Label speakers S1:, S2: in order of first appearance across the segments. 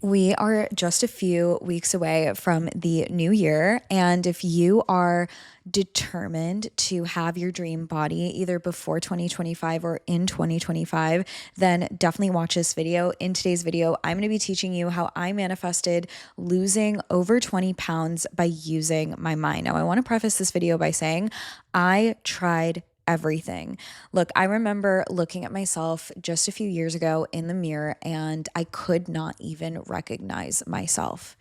S1: We are just a few weeks away from the new year. And if you are determined to have your dream body either before 2025 or in 2025, then definitely watch this video. In today's video, I'm going to be teaching you how I manifested losing over 20 pounds by using my mind. Now, I want to preface this video by saying I tried everything. Look, I remember looking at myself just a few years ago in the mirror and I could not even recognize myself.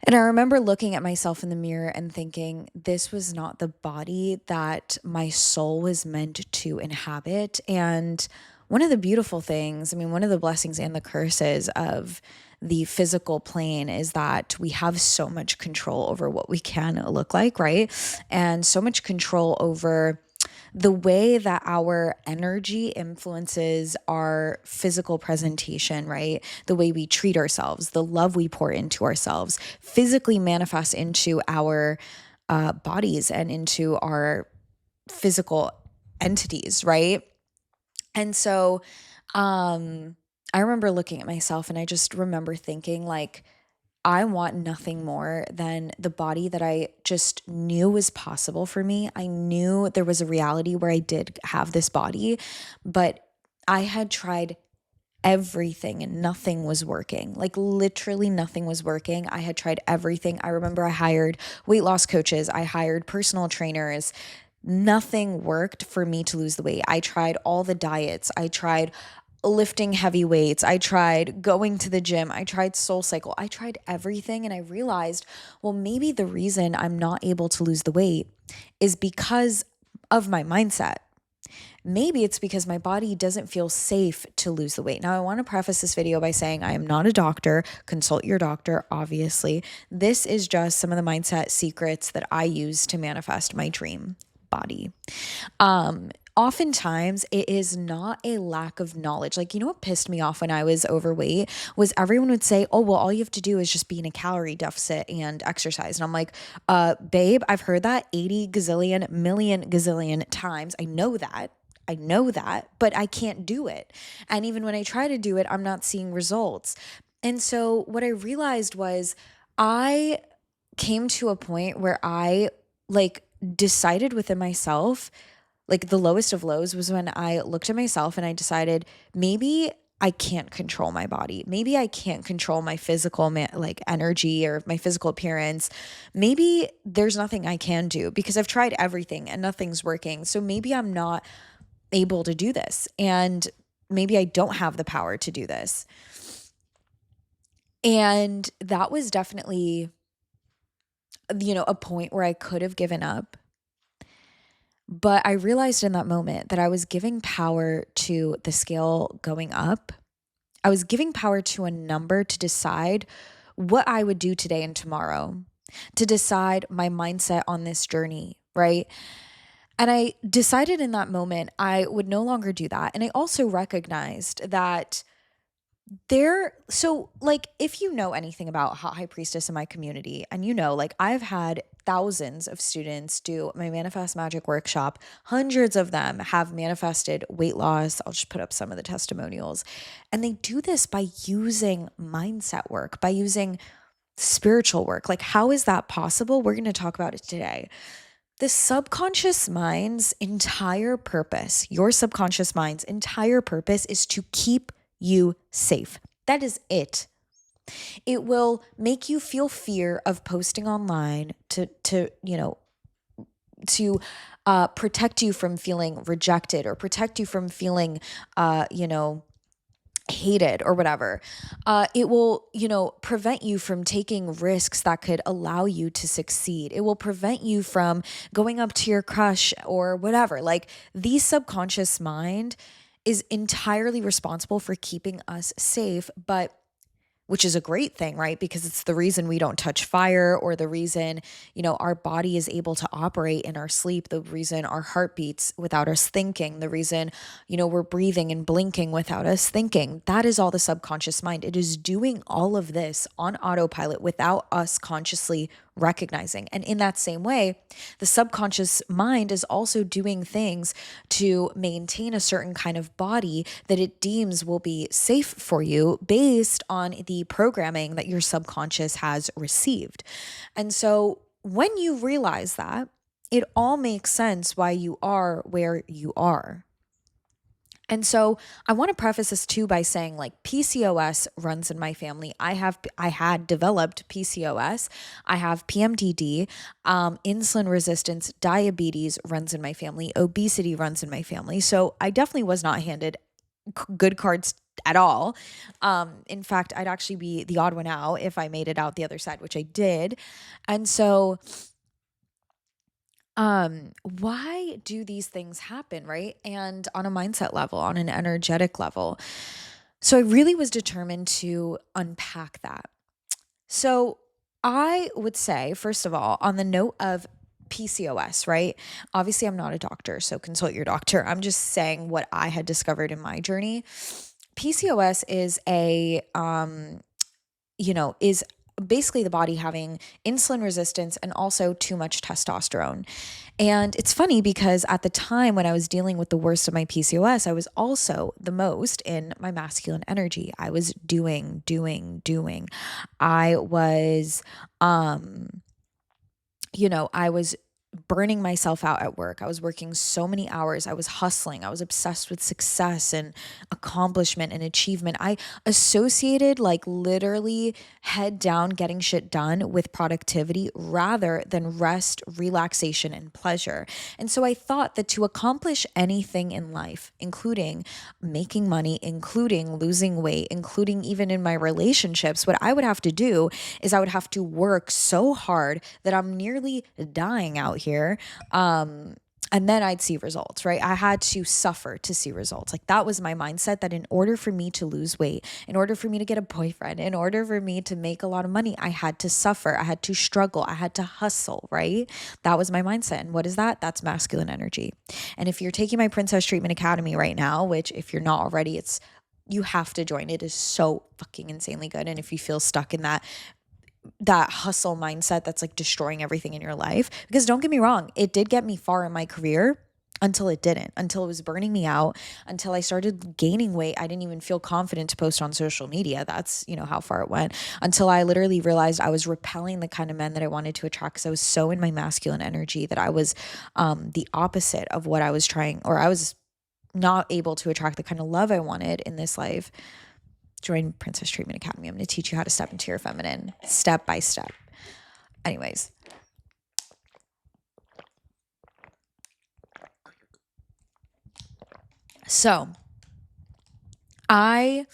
S1: And I remember looking at myself in the mirror and thinking, this was not the body that my soul was meant to inhabit. And one of the beautiful things, I mean, one of the blessings and the curses of the physical plane is that we have so much control over what we can look like, right? And so much control over the way that our energy influences our physical presentation, right? The way we treat ourselves, the love we pour into ourselves, physically manifests into our bodies and into our physical entities, right? And so I remember looking at myself and I just remember thinking, like, I want nothing more than the body that I just knew was possible for me. I knew there was a reality where I did have this body, but I had tried everything and nothing was working. Like literally nothing was working. I had tried everything. I remember I hired weight loss coaches, I hired personal trainers. Nothing worked for me to lose the weight. I tried all the diets. I tried lifting heavy weights. I tried going to the gym. I tried Soul Cycle. I tried everything. And I realized, well, maybe the reason I'm not able to lose the weight is because of my mindset. Maybe it's because my body doesn't feel safe to lose the weight. Now, I want to preface this video by saying I am not a doctor. Consult your doctor, obviously. This is just some of the mindset secrets that I use to manifest my dream body. Oftentimes it is not a lack of knowledge. Like, you know what pissed me off when I was overweight was everyone would say, oh, well, all you have to do is just be in a calorie deficit and exercise. And I'm like, babe, I've heard that 80 gazillion million gazillion times. I know that, but I can't do it. And even when I try to do it, I'm not seeing results. And so what I realized was I came to a point where I like decided within myself, like the lowest of lows was when I looked at myself and I decided maybe I can't control my body. Maybe I can't control my physical like energy or my physical appearance. Maybe there's nothing I can do because I've tried everything and nothing's working. So maybe I'm not able to do this and maybe I don't have the power to do this. And that was definitely, a point where I could have given up. But I realized in that moment that I was giving power to the scale going up. I was giving power to a number to decide what I would do today and tomorrow, to decide my mindset on this journey, right? And I decided in that moment I would no longer do that. And I also recognized that so like if you know anything about Hot High Priestess in my community, and like I've had thousands of students do my Manifest Magic workshop. Hundreds of them have manifested weight loss. I'll just put up some of the testimonials. And they do this by using mindset work, by using spiritual work. Like, how is that possible? We're going to talk about it today. The subconscious mind's entire purpose, your subconscious mind's entire purpose is to keep you safe. That is it. It will make you feel fear of posting online to protect you from feeling rejected or protect you from feeling, hated or whatever. It will, prevent you from taking risks that could allow you to succeed. It will prevent you from going up to your crush or whatever. Like, the subconscious mind is entirely responsible for keeping us safe, which is a great thing, right? Because it's the reason we don't touch fire, or the reason, our body is able to operate in our sleep, the reason our heart beats without us thinking, the reason, we're breathing and blinking without us thinking. That is all the subconscious mind. It is doing all of this on autopilot without us consciously recognizing. And in that same way, the subconscious mind is also doing things to maintain a certain kind of body that it deems will be safe for you based on the programming that your subconscious has received. And so when you realize that, it all makes sense why you are where you are. And so I want to preface this too by saying like PCOS runs in my family. I had developed PCOS. I have PMDD, insulin resistance, diabetes runs in my family, obesity runs in my family. So I definitely was not handed good cards at all. In fact, I'd actually be the odd one out if I made it out the other side, which I did. And so why do these things happen, right? And on a mindset level, on an energetic level. So I really was determined to unpack that. So I would say, first of all, on the note of PCOS, right? Obviously, I'm not a doctor, so consult your doctor. I'm just saying what I had discovered in my journey. PCOS is is basically the body having insulin resistance and also too much testosterone. And it's funny because at the time when I was dealing with the worst of my PCOS, I was also the most in my masculine energy. I was doing. I was, I was burning myself out at work. I was working so many hours. I was hustling. I was obsessed with success and accomplishment and achievement. I associated like literally head down getting shit done with productivity rather than rest, relaxation, and pleasure. And so I thought that to accomplish anything in life, including making money, including losing weight, including even in my relationships, what I would have to do is I would have to work so hard that I'm nearly dying out here. And then I'd see results, right? I had to suffer to see results. Like that was my mindset, that in order for me to lose weight, in order for me to get a boyfriend, in order for me to make a lot of money, I had to suffer. I had to struggle. I had to hustle, right? That was my mindset. And what is that? That's masculine energy. And if you're taking my Princess Treatment Academy right now, which if you're not already, you have to join. It is so fucking insanely good. And if you feel stuck in that hustle mindset that's like destroying everything in your life, because don't get me wrong, it did get me far in my career until it didn't, until it was burning me out, until I started gaining weight. I didn't even feel confident to post on social media. That's, how far it went, until I literally realized I was repelling the kind of men that I wanted to attract because I was so in my masculine energy that I was the opposite of what I was trying, or I was not able to attract the kind of love I wanted in this life. Join Princess Treatment Academy. I'm going to teach you how to step into your feminine step by step. Anyways. So I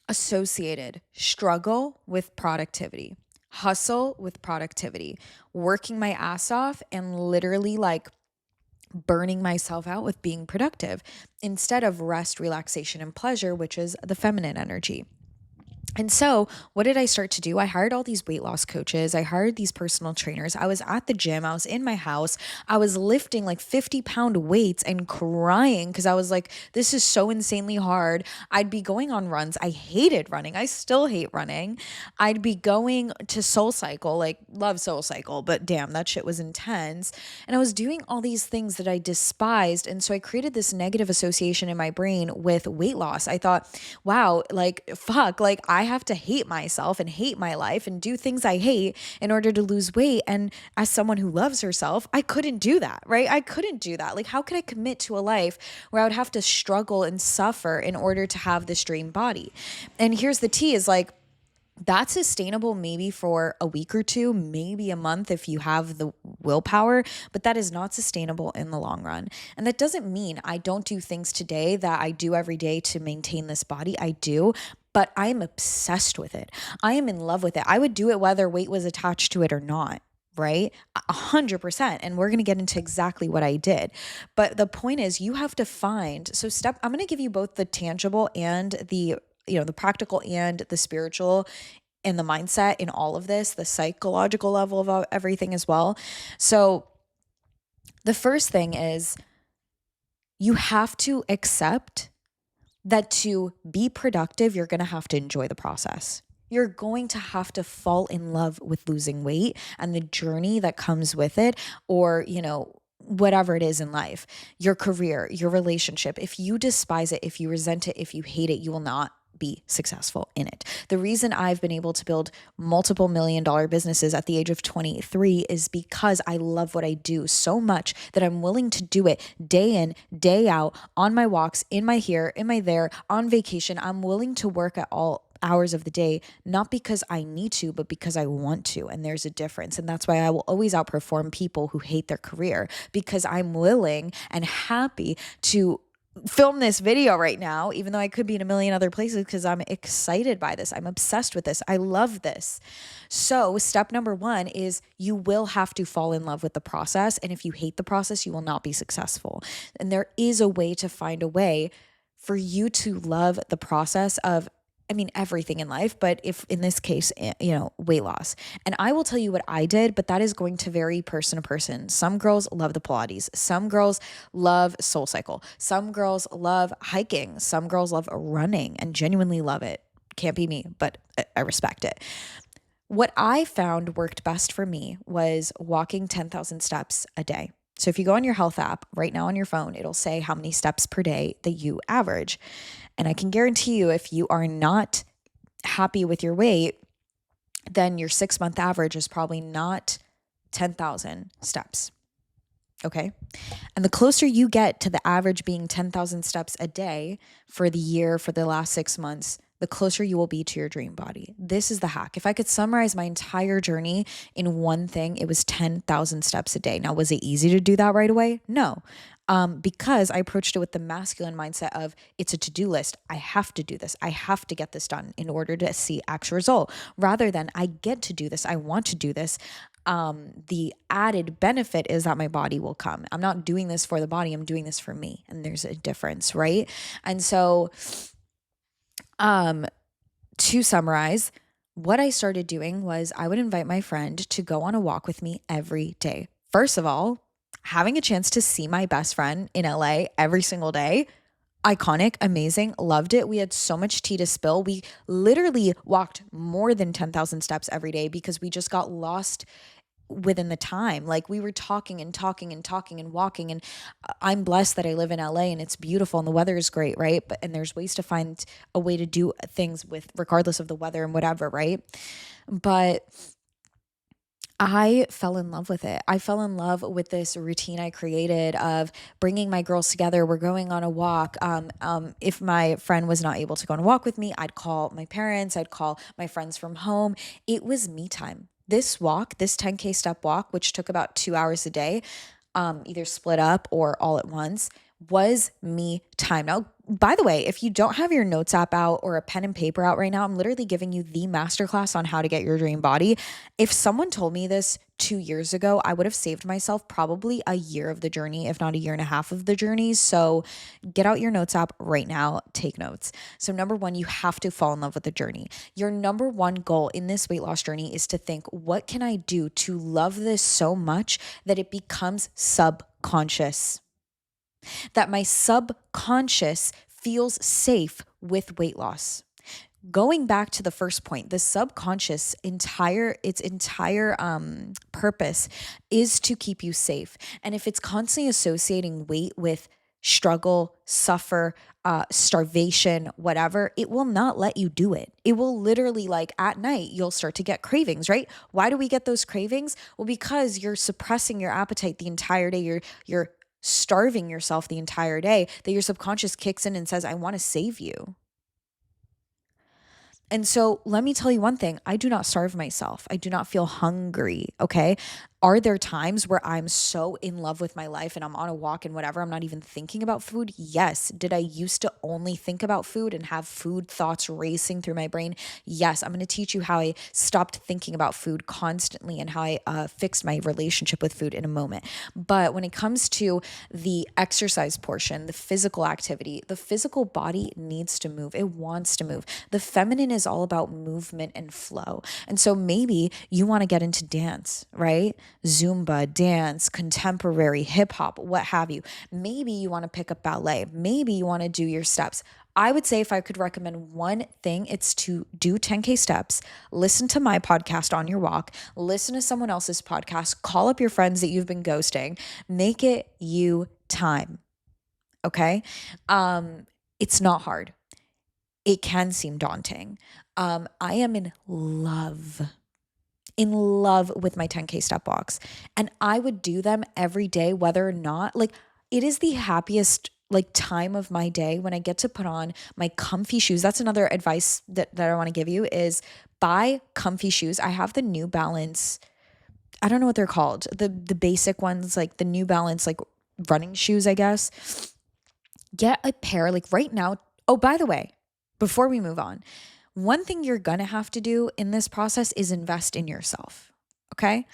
S1: associated struggle with productivity, hustle with productivity, working my ass off and literally like burning myself out with being productive instead of rest, relaxation, and pleasure, which is the feminine energy. And so what did I start to do? I hired all these weight loss coaches. I hired these personal trainers. I was at the gym. I was in my house. I was lifting like 50-pound weights and crying because I was like, this is so insanely hard. I'd be going on runs. I hated running. I still hate running. I'd be going to Soul Cycle, like love Soul Cycle, but damn, that shit was intense. And I was doing all these things that I despised. And so I created this negative association in my brain with weight loss. I thought, wow, like fuck, like I have to hate myself and hate my life and do things I hate in order to lose weight. And as someone who loves herself, I couldn't do that, right? I couldn't do that. Like, how could I commit to a life where I would have to struggle and suffer in order to have this dream body? And here's the tea is like, that's sustainable maybe for a week or two, maybe a month if you have the willpower, but that is not sustainable in the long run. And that doesn't mean I don't do things today that I do every day to maintain this body. I do, but I am obsessed with it. I am in love with it. I would do it whether weight was attached to it or not. Right? 100%. And we're going to get into exactly what I did. But the point is you have to find, I'm going to give you both the tangible and the practical and the spiritual and the mindset in all of this, the psychological level of everything as well. So the first thing is you have to accept that to be productive, you're going to have to enjoy the process. You're going to have to fall in love with losing weight and the journey that comes with it, or, whatever it is in life, your career, your relationship. If you despise it, if you resent it, if you hate it, you will not be successful in it. The reason I've been able to build multiple $1 million businesses at the age of 23 is because I love what I do so much that I'm willing to do it day in, day out, on my walks, in my here, in my there, on vacation. I'm willing to work at all hours of the day, not because I need to, but because I want to. And there's a difference. And that's why I will always outperform people who hate their career, because I'm willing and happy to film this video right now, even though I could be in a million other places, because I'm excited by this. I'm obsessed with this. I love this. So step number 1 is you will have to fall in love with the process. And if you hate the process, you will not be successful. And there is a way to find a way for you to love the process of, everything in life, but if in this case, weight loss. And I will tell you what I did, but that is going to vary person to person. Some girls love the Pilates. Some girls love SoulCycle. Some girls love hiking. Some girls love running and genuinely love it. Can't be me, but I respect it. What I found worked best for me was walking 10,000 steps a day. So if you go on your health app right now on your phone, it'll say how many steps per day that you average. And I can guarantee you, if you are not happy with your weight, then your 6-month average is probably not 10,000 steps. Okay. And the closer you get to the average being 10,000 steps a day for the year, for the last 6 months, the closer you will be to your dream body. This is the hack. If I could summarize my entire journey in one thing, it was 10,000 steps a day. Now, was it easy to do that right away? No. Because I approached it with the masculine mindset of it's a to-do list. I have to do this. I have to get this done in order to see actual result, rather than I get to do this. I want to do this. The added benefit is that my body will come. I'm not doing this for the body. I'm doing this for me. And there's a difference, right? And so, to summarize, what I started doing was I would invite my friend to go on a walk with me every day. First of all, having a chance to see my best friend in LA every single day, iconic, amazing, loved it. We had so much tea to spill. We literally walked more than 10,000 steps every day because we just got lost within the time. Like, we were talking and talking and talking and walking. And I'm blessed that I live in LA and it's beautiful and the weather is great, right? And there's ways to find a way to do things with, regardless of the weather and whatever, right? But I fell in love with it. I fell in love with this routine I created of bringing my girls together. We're going on a walk. If my friend was not able to go on a walk with me, I'd call my parents. I'd call my friends from home. It was me time. This walk, this 10K step walk, which took about 2 hours a day, either split up or all at once, was me time. Now, by the way, if you don't have your notes app out or a pen and paper out right now, I'm literally giving you the masterclass on how to get your dream body. If someone told me this 2 years ago, I would have saved myself probably a year of the journey, if not a year and a half of the journey. So get out your notes app right now, take notes. So number 1, you have to fall in love with the journey. Your number 1 goal in this weight loss journey is to think, what can I do to love this so much that it becomes subconscious? That my subconscious feels safe with weight loss. Going back to the first point, the subconscious its entire purpose is to keep you safe. And if it's constantly associating weight with struggle, suffer, starvation, whatever, it will not let you do it. It will literally, like, at night, you'll start to get cravings, right? Why do we get those cravings? Well, because you're suppressing your appetite the entire day. You're starving yourself the entire day, that your subconscious kicks in and says, I want to save you. And so let me tell you one thing. I do not starve myself. I do not feel hungry. Okay. Are there times where I'm so in love with my life and I'm on a walk and whatever, I'm not even thinking about food? Yes. Did I used to only think about food and have food thoughts racing through my brain? Yes. I'm going to teach you how I stopped thinking about food constantly and how I fixed my relationship with food in a moment. But when it comes to the exercise portion, the physical activity, the physical body needs to move. It wants to move. The feminine is all about movement and flow. And so maybe you want to get into dance, right? Zumba, dance, contemporary, hip hop, what have you. Maybe you want to pick up ballet. Maybe you want to do your steps. I would say if I could recommend one thing, it's to do 10K steps, listen to my podcast on your walk, listen to someone else's podcast, call up your friends that you've been ghosting, make it you time. Okay. It's not hard. It can seem daunting. I am in love with my 10K step walks. And I would do them every day, whether or not, like, it is the happiest like time of my day when I get to put on my comfy shoes. That's another advice that I want to give you is buy comfy shoes. I have the New Balance. I don't know what they're called. The basic ones, like the New Balance, like running shoes, I guess. Get a pair like right now. Oh, by the way, before we move on, one thing you're going to have to do in this process is invest in yourself. Okay.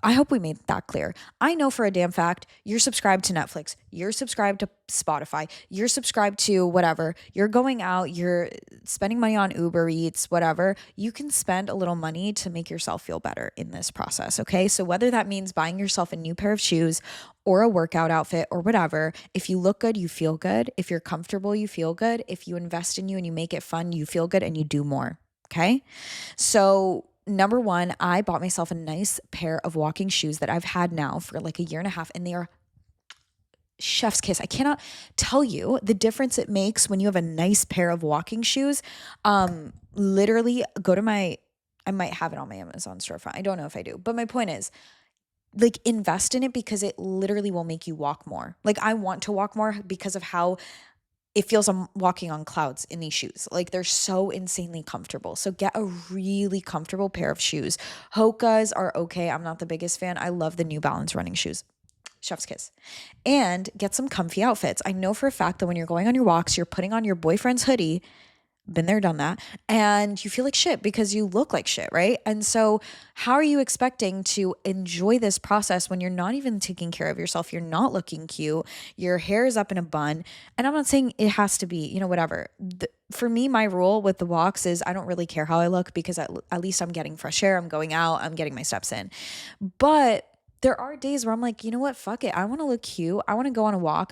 S1: I hope we made that clear. I know for a damn fact you're subscribed to Netflix, you're subscribed to Spotify, you're subscribed to whatever, you're going out, you're spending money on Uber Eats, whatever. You can spend a little money to make yourself feel better in this process. Okay. So whether that means buying yourself a new pair of shoes or a workout outfit or whatever, if you look good, you feel good. If you're comfortable, you feel good. If you invest in you and you make it fun, you feel good and you do more. Okay. So number one, I bought myself a nice pair of walking shoes that I've had now for like a year and a half, and they are chef's kiss. I cannot tell you the difference it makes when you have a nice pair of walking shoes. Literally go to I might have it on my Amazon storefront. I don't know if I do, but my point is, like, invest in it because it literally will make you walk more. Like, I want to walk more because of how it feels I'm walking on clouds in these shoes. Like, they're so insanely comfortable. So get a really comfortable pair of shoes. Hoka's are okay. I'm not the biggest fan. I love the New Balance running shoes. Chef's kiss. And get some comfy outfits. I know for a fact that when you're going on your walks, you're putting on your boyfriend's hoodie. Been there, done that. And you feel like shit because you look like shit, right? And so how are you expecting to enjoy this process when you're not even taking care of yourself? You're not looking cute. Your hair is up in a bun. And I'm not saying it has to be, whatever. For me, my rule with the walks is I don't really care how I look because at least I'm getting fresh air. I'm going out. I'm getting my steps in. But there are days where I'm like, you know what? Fuck it. I want to look cute. I want to go on a walk.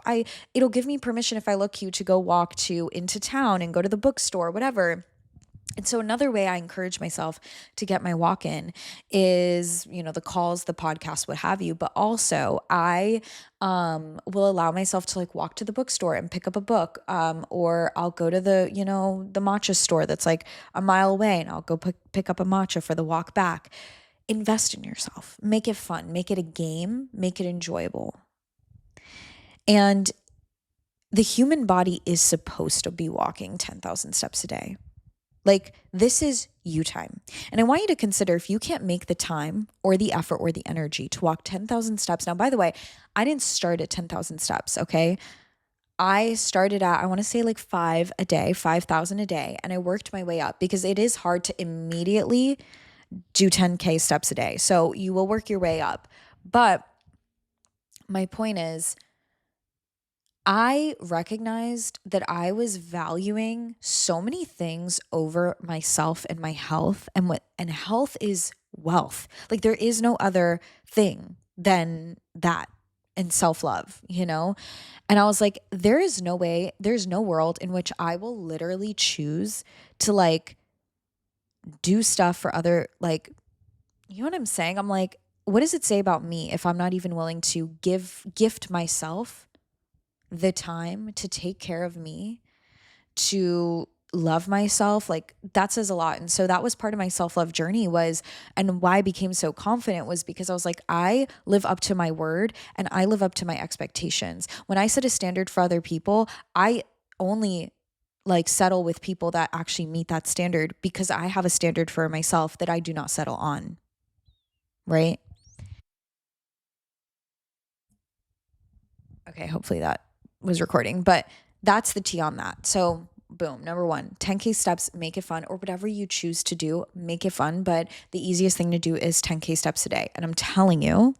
S1: It'll give me permission if I look cute to go walk into town and go to the bookstore, whatever. And so another way I encourage myself to get my walk in is, the calls, the podcast, what have you. But also I will allow myself to like walk to the bookstore and pick up a book. Or I'll go to the matcha store that's like a mile away and I'll go pick up a matcha for the walk back. Invest in yourself, make it fun, make it a game, make it enjoyable. And the human body is supposed to be walking 10,000 steps a day. Like, this is you time. And I want you to consider if you can't make the time or the effort or the energy to walk 10,000 steps. Now, by the way, I didn't start at 10,000 steps, okay? I started at, I want to say like 5,000 a day. And I worked my way up because it is hard to immediately do 10K steps a day. So you will work your way up. But my point is, I recognized that I was valuing so many things over myself and my health, and health is wealth. Like, there is no other thing than that, and self-love, And I was like, there's no world in which I will literally choose to like do stuff for other, like, you know what I'm saying? I'm like, what does it say about me if I'm not even willing to gift myself the time to take care of me, to love myself? Like, that says a lot. And so that was part of my self-love journey and why I became so confident was because I was like, I live up to my word and I live up to my expectations. When I set a standard for other people, I only like settle with people that actually meet that standard because I have a standard for myself that I do not settle on. Right? Okay, hopefully that was recording, but that's the tea on that. So boom, number one, 10K steps, make it fun, or whatever you choose to do, make it fun. But the easiest thing to do is 10K steps a day. And I'm telling you,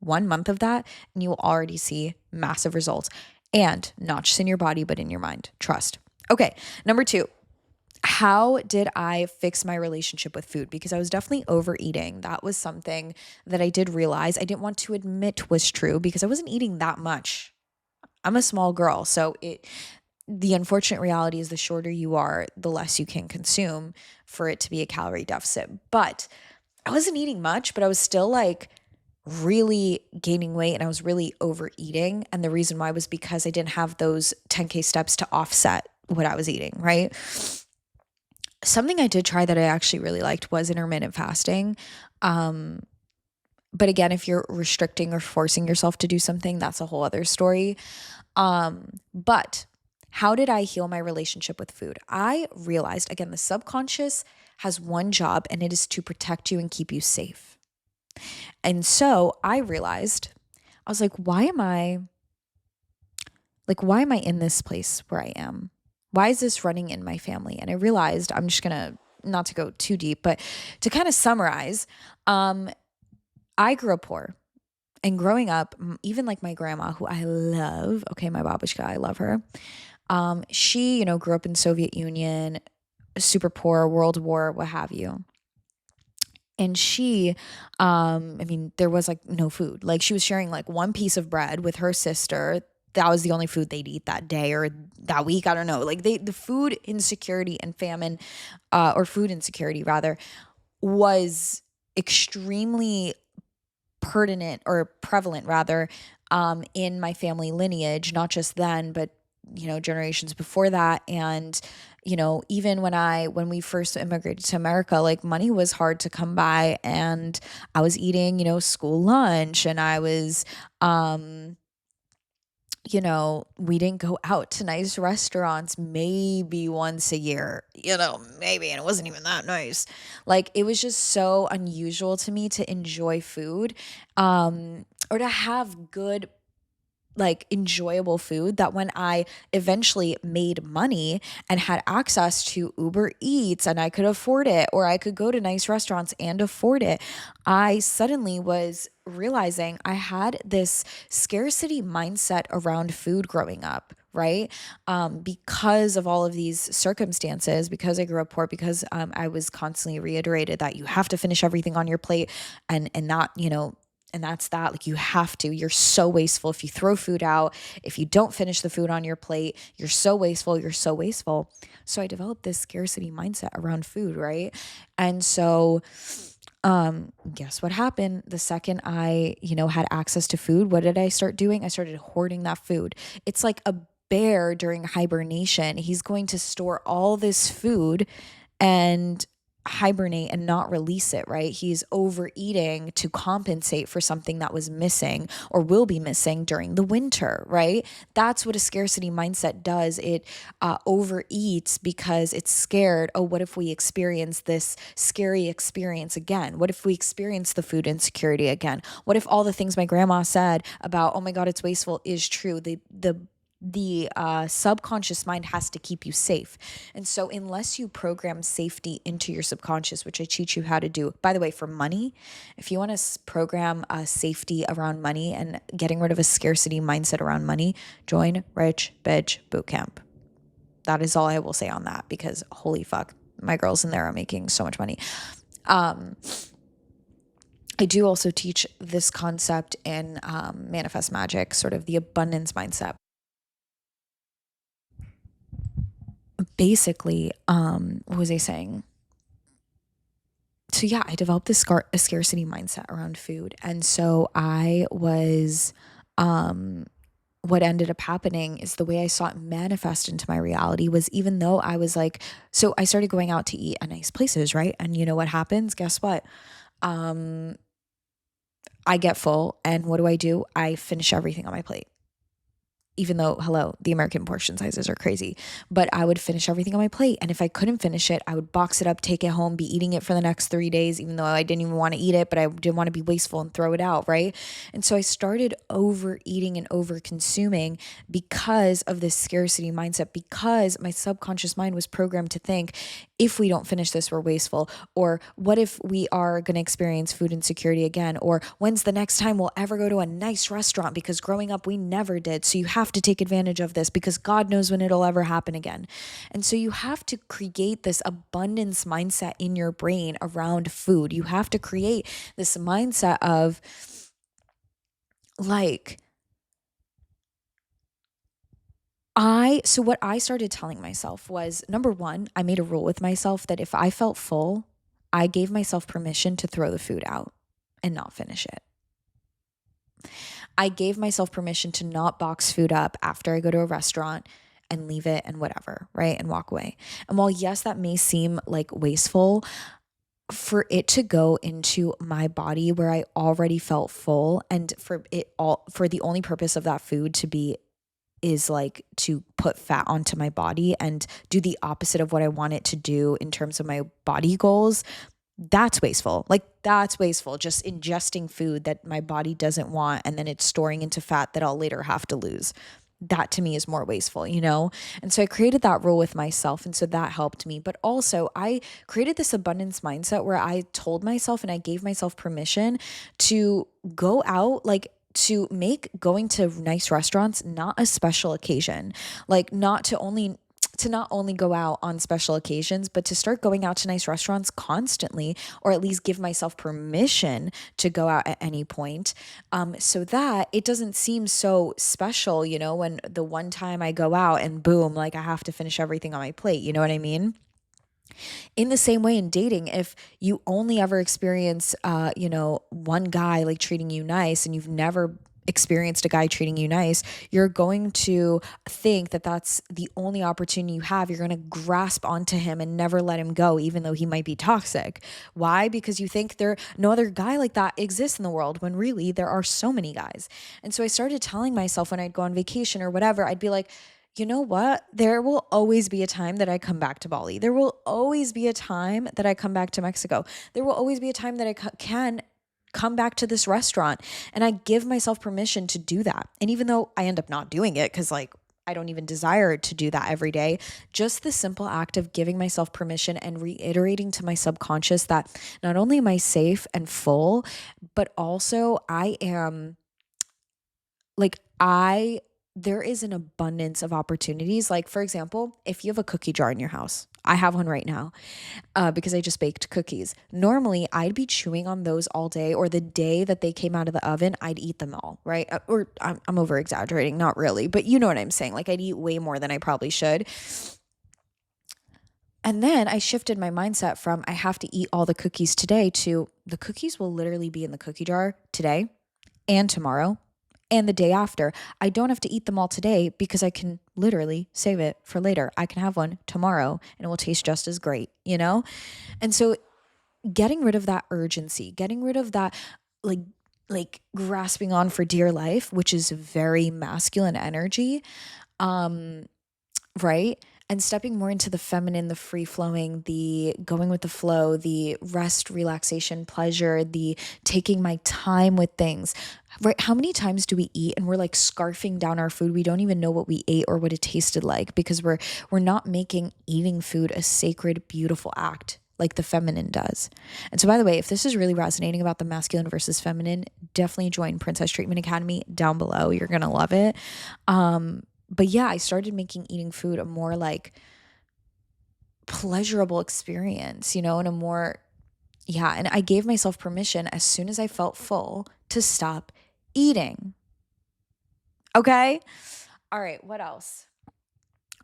S1: 1 month of that, and you will already see massive results. And not just in your body, but in your mind. Trust. Okay, number two, how did I fix my relationship with food? Because I was definitely overeating. That was something that I did realize I didn't want to admit was true because I wasn't eating that much. I'm a small girl, so the unfortunate reality is the shorter you are, the less you can consume for it to be a calorie deficit. But I wasn't eating much, but I was still like really gaining weight and I was really overeating. And the reason why was because I didn't have those 10K steps to offset what I was eating, right? Something I did try that I actually really liked was intermittent fasting. Um, but again, if you're restricting or forcing yourself to do something, that's a whole other story. But how did I heal my relationship with food? I realized, again, the subconscious has one job, and it is to protect you and keep you safe. And so I realized, I was why am I in this place where I am? Why is this running in my family? And I realized, I'm just gonna, not to go too deep, but to kind of summarize, I grew up poor. And growing up, even like my grandma, who I love, okay, my babushka, I love her. She, grew up in Soviet Union, super poor, World War, what have you. And she, there was like no food. Like she was sharing like one piece of bread with her sister. That was the only food they'd eat that day or that week. I don't know. Like the food insecurity and famine, or food insecurity rather, was extremely pertinent or prevalent rather, in my family lineage, not just then, but generations before that. And even when we first immigrated to America, like money was hard to come by, and I was eating school lunch, and I was we didn't go out to nice restaurants maybe once a year, maybe, and it wasn't even that nice. Like it was just so unusual to me to enjoy food, or to have good, like enjoyable food, that when I eventually made money and had access to Uber Eats and I could afford it, or I could go to nice restaurants and afford it, I suddenly was realizing I had this scarcity mindset around food growing up, right? Because of all of these circumstances, because I grew up poor, because I was constantly reiterated that you have to finish everything on your plate, and not, and that's that. Like you have to. You're so wasteful if you throw food out. If you don't finish the food on your plate, you're so wasteful. You're so wasteful. So I developed this scarcity mindset around food, right? And so guess what happened? The second I, had access to food, what did I start doing? I started hoarding that food. It's like a bear during hibernation. He's going to store all this food and hibernate and not release it, right? He's overeating to compensate for something that was missing or will be missing during the winter, right? That's what a scarcity mindset does. It overeats because it's scared. Oh, what if we experience this scary experience again? What if we experience the food insecurity again? What if all the things my grandma said about, oh my God, it's wasteful, is true? The subconscious mind has to keep you safe. And so unless you program safety into your subconscious, which I teach you how to do, by the way, for money, if you want to program safety around money and getting rid of a scarcity mindset around money, join Rich Bitch Bootcamp. That is all I will say on that, because holy fuck, my girls in there are making so much money. I do also teach this concept in Manifest Magic, sort of the abundance mindset. Basically, what was I saying? So yeah, I developed this a scarcity mindset around food. And so I was, what ended up happening is the way I saw it manifest into my reality was, even though I was like, so I started going out to eat at nice places, right? And you know what happens? Guess what? I get full, and what do? I finish everything on my plate. Even though, hello, the American portion sizes are crazy, but I would finish everything on my plate. And if I couldn't finish it, I would box it up, take it home, be eating it for the next 3 days, even though I didn't even want to eat it, but I didn't want to be wasteful and throw it out, right? And so I started overeating and over consuming because of this scarcity mindset, because my subconscious mind was programmed to think, if we don't finish this, we're wasteful. Or what if we are going to experience food insecurity again? Or when's the next time we'll ever go to a nice restaurant? Because growing up, we never did. So you have to take advantage of this, because God knows when it'll ever happen again. And so you have to create this abundance mindset in your brain around food. You have to create this mindset of like, So what I started telling myself was, number one, I made a rule with myself that if I felt full, I gave myself permission to throw the food out and not finish it. I gave myself permission to not box food up after I go to a restaurant and leave it and whatever, right? And walk away. And while, yes, that may seem like wasteful, for it to go into my body where I already felt full, and for the only purpose of that food to be is like to put fat onto my body and do the opposite of what I want it to do in terms of my body goals, that's wasteful. Like, that's wasteful. Just ingesting food that my body doesn't want and then it's storing into fat that I'll later have to lose. That to me is more wasteful, you know? And so I created that rule with myself. And so that helped me. But also, I created this abundance mindset where I told myself and I gave myself permission to go out, like, to make going to nice restaurants not a special occasion, like not only go out on special occasions, but to start going out to nice restaurants constantly, or at least give myself permission to go out at any point, so that it doesn't seem so special, you know, when the one time I go out and boom, like I have to finish everything on my plate. You know what I mean? In the same way in dating, if you only ever experience, one guy like treating you nice and you've never experienced a guy treating you nice, you're going to think that that's the only opportunity you have. You're going to grasp onto him and never let him go, even though he might be toxic. Why? Because you think there no other guy like that exists in the world, when really there are so many guys. And so I started telling myself when I'd go on vacation or whatever, I'd be like, you know what? There will always be a time that I come back to Bali. There will always be a time that I come back to Mexico. There will always be a time that I can come back to this restaurant. And I give myself permission to do that. And even though I end up not doing it because, like, I don't even desire to do that every day, just the simple act of giving myself permission and reiterating to my subconscious that not only am I safe and full, but also I am like, there is an abundance of opportunities. Like, for example, if you have a cookie jar in your house, I have one right now, because I just baked cookies. Normally, I'd be chewing on those all day, or the day that they came out of the oven, I'd eat them all, right? Or I'm over exaggerating, not really, but you know what I'm saying. Like, I'd eat way more than I probably should. And then I shifted my mindset from I have to eat all the cookies today to the cookies will literally be in the cookie jar today and tomorrow and the day after. I don't have to eat them all today because I can literally save it for later. I can have one tomorrow and it will taste just as great, you know? And so getting rid of that urgency, getting rid of that like grasping on for dear life, which is very masculine energy, right? And stepping more into the feminine, the free flowing, the going with the flow, the rest, relaxation, pleasure, the taking my time with things, right? How many times do we eat and we're like scarfing down our food? We don't even know what we ate or what it tasted like because we're not making eating food a sacred, beautiful act like the feminine does. And so, by the way, if this is really resonating about the masculine versus feminine, definitely join Princess Treatment Academy down below. You're going to love it. But yeah, I started making eating food a more like pleasurable experience, you know, and and I gave myself permission as soon as I felt full to stop eating. Okay. All right. What else?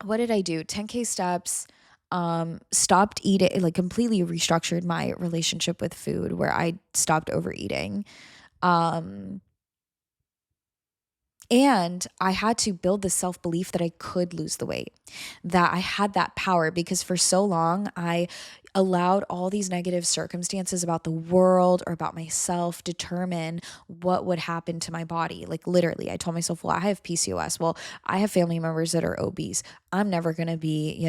S1: What did I do? 10K steps, stopped eating, like completely restructured my relationship with food where I stopped overeating. Um, And I had to build the self belief that I could lose the weight, that I had that power, because for so long I allowed all these negative circumstances about the world or about myself determine what would happen to my body. Like, literally, I told myself, well, I have PCOS. Well, I have family members that are obese. I'm never going to be,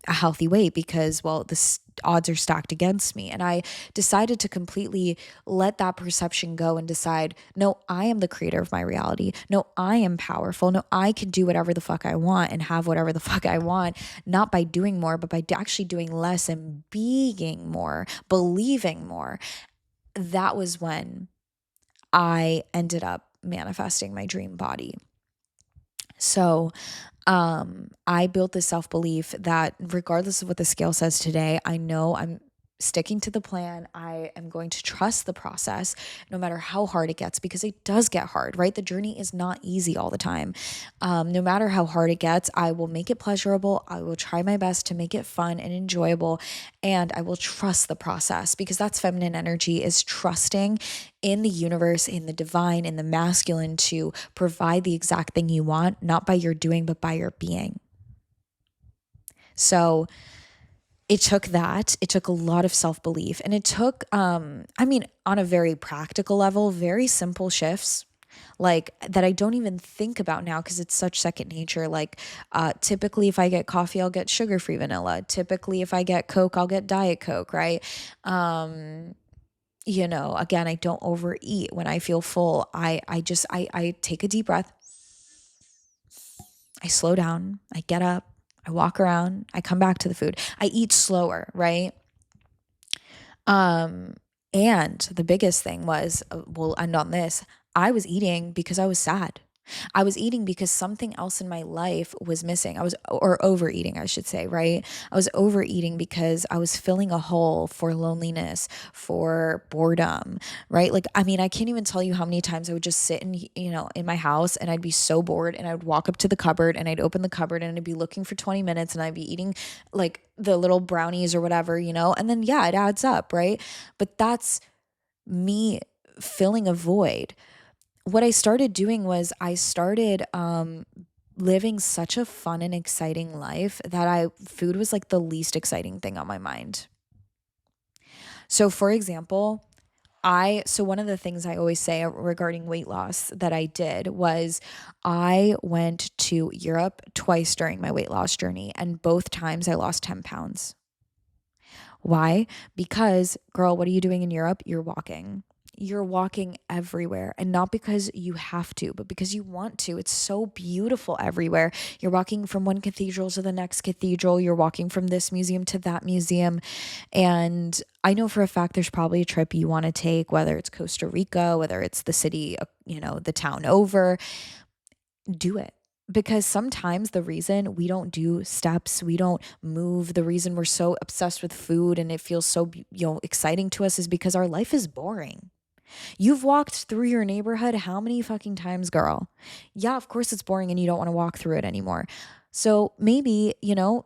S1: a healthy weight because, well, the odds are stacked against me. And I decided to completely let that perception go and decide, no, I am the creator of my reality. No, I am powerful. No, I can do whatever the fuck I want and have whatever the fuck I want, not by doing more, but by actually doing less and being more, believing more. That was when I ended up manifesting my dream body. So, I built this self belief that regardless of what the scale says today, I know I'm sticking to the plan. I am going to trust the process no matter how hard it gets, because it does get hard, right? The journey is not easy all the time. No matter how hard it gets, I will make it pleasurable. I will try my best to make it fun and enjoyable, and I will trust the process, because that's feminine energy, is trusting in the universe, in the divine, in the masculine to provide the exact thing you want, not by your doing, but by your being. So it took that. It took a lot of self-belief, and it took, on a very practical level, very simple shifts like that I don't even think about now because it's such second nature. Like, typically if I get coffee, I'll get sugar-free vanilla. Typically if I get Coke, I'll get Diet Coke, right? Again, I don't overeat. When I feel full, I take a deep breath. I slow down. I get up. I walk around. I come back to the food. I eat slower, right? And the biggest thing was, we'll end on this. I was eating because I was sad. I was eating because something else in my life was missing. Or overeating, I should say, right? I was overeating because I was filling a hole for loneliness, for boredom, right? Like, I can't even tell you how many times I would just sit in my house, and I'd be so bored, and I would walk up to the cupboard, and I'd open the cupboard, and I'd be looking for 20 minutes, and I'd be eating like the little brownies or whatever, and then yeah, it adds up, right? But that's me filling a void. What I started doing was I started living such a fun and exciting life that food was like the least exciting thing on my mind. So for example, one of the things I always say regarding weight loss that I did was I went to Europe twice during my weight loss journey, and both times I lost 10 pounds. Why? Because, girl, what are you doing in Europe? You're walking. You're walking everywhere, and not because you have to, but because you want to. It's so beautiful everywhere. You're walking from one cathedral to the next cathedral. You're walking from this museum to that museum. And I know for a fact there's probably a trip you want to take, whether it's Costa Rica, whether it's the city, the town over. Do it. Because sometimes the reason we don't do steps, we don't move, the reason we're so obsessed with food and it feels so exciting to us is because our life is boring. You've walked through your neighborhood how many fucking times, girl? Yeah, of course it's boring and you don't want to walk through it anymore. So maybe,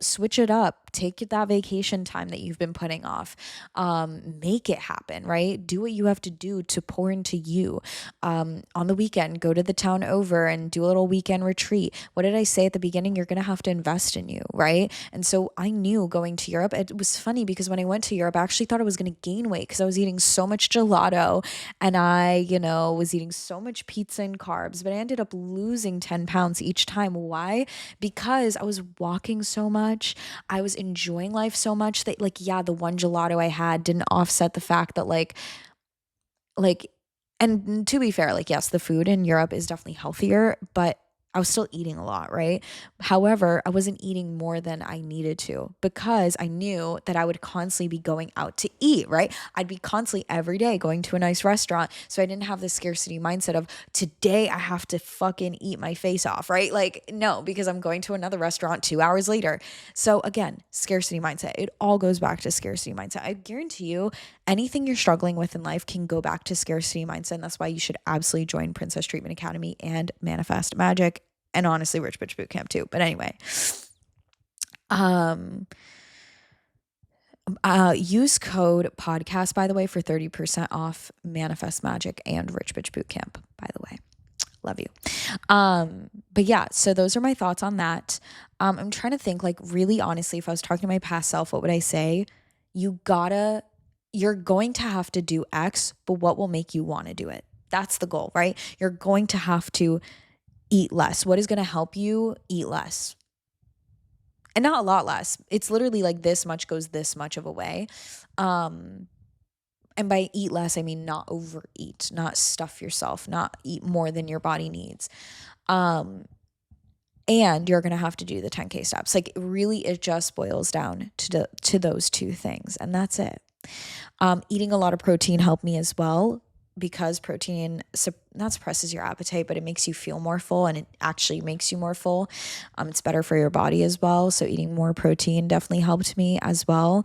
S1: switch it up. Take that vacation time that you've been putting off. Make it happen, right? Do what you have to do to pour into you. On the weekend, go to the town over and do a little weekend retreat. What did I say at the beginning? You're going to have to invest in you, right? And so I knew going to Europe, it was funny because when I went to Europe, I actually thought I was going to gain weight because I was eating so much gelato and I, was eating so much pizza and carbs, but I ended up losing 10 pounds each time. Why? Because I was walking so much. I was enjoying life so much that the one gelato I had didn't offset the fact that and to be fair, yes, the food in Europe is definitely healthier, but I was still eating a lot, right? However, I wasn't eating more than I needed to because I knew that I would constantly be going out to eat, right? I'd be constantly every day going to a nice restaurant. So I didn't have the scarcity mindset of today I have to fucking eat my face off, right? No, because I'm going to another restaurant 2 hours later. So again, scarcity mindset. It all goes back to scarcity mindset. I guarantee you anything you're struggling with in life can go back to scarcity mindset. And that's why you should absolutely join Princess Treatment Academy and Manifest Magic. And honestly, Rich Bitch Bootcamp too. But anyway, use code podcast, by the way, for 30% off Manifest Magic and Rich Bitch Bootcamp, by the way. Love you. But yeah, so those are my thoughts on that. I'm trying to think, really honestly, if I was talking to my past self, what would I say? You're going to have to do X, but what will make you want to do it? That's the goal, right? You're going to have to eat less. What is going to help you eat less? And not a lot less. It's literally this much goes this much of a way. And by eat less, I mean not overeat, not stuff yourself, not eat more than your body needs. And you're going to have to do the 10K steps. Really, it just boils down to those two things. And that's it. Eating a lot of protein helped me as well, because protein not suppresses your appetite, but it makes you feel more full, and it actually makes you more full. It's better for your body as well. So eating more protein definitely helped me as well.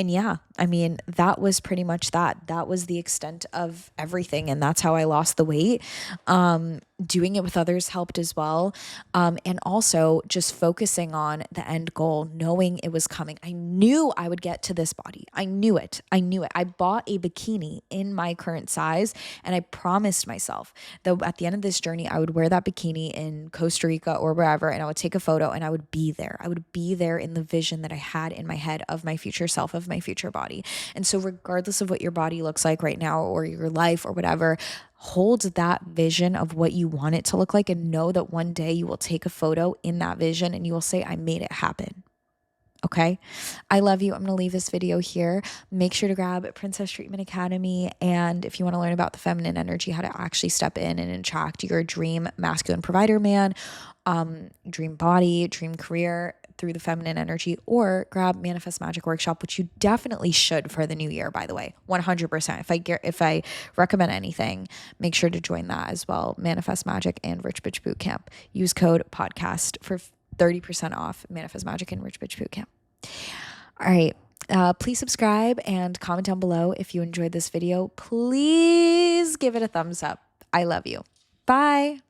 S1: And yeah, I mean, that was pretty much that. That was the extent of everything. And that's how I lost the weight. Doing it with others helped as well. And also just focusing on the end goal, knowing it was coming. I knew I would get to this body. I knew it. I knew it. I bought a bikini in my current size, and I promised myself that at the end of this journey, I would wear that bikini in Costa Rica or wherever, and I would take a photo and I would be there. I would be there in the vision that I had in my head of my future self, of my future body. And so regardless of what your body looks like right now or your life or whatever, hold that vision of what you want it to look like, and know that one day you will take a photo in that vision and you will say, I made it happen. Okay. I love you. I'm going to leave this video here. Make sure to grab Princess Treatment Academy. And if you want to learn about the feminine energy, how to actually step in and attract your dream masculine provider man, dream body, dream career through the feminine energy, or grab Manifest Magic Workshop, which you definitely should for the new year, by the way, 100%. If I recommend anything, make sure to join that as well. Manifest Magic and Rich Bitch Bootcamp. Use code podcast for 30% off Manifest Magic and Rich Bitch Bootcamp. All right. Please subscribe and comment down below if you enjoyed this video. Please give it a thumbs up. I love you. Bye.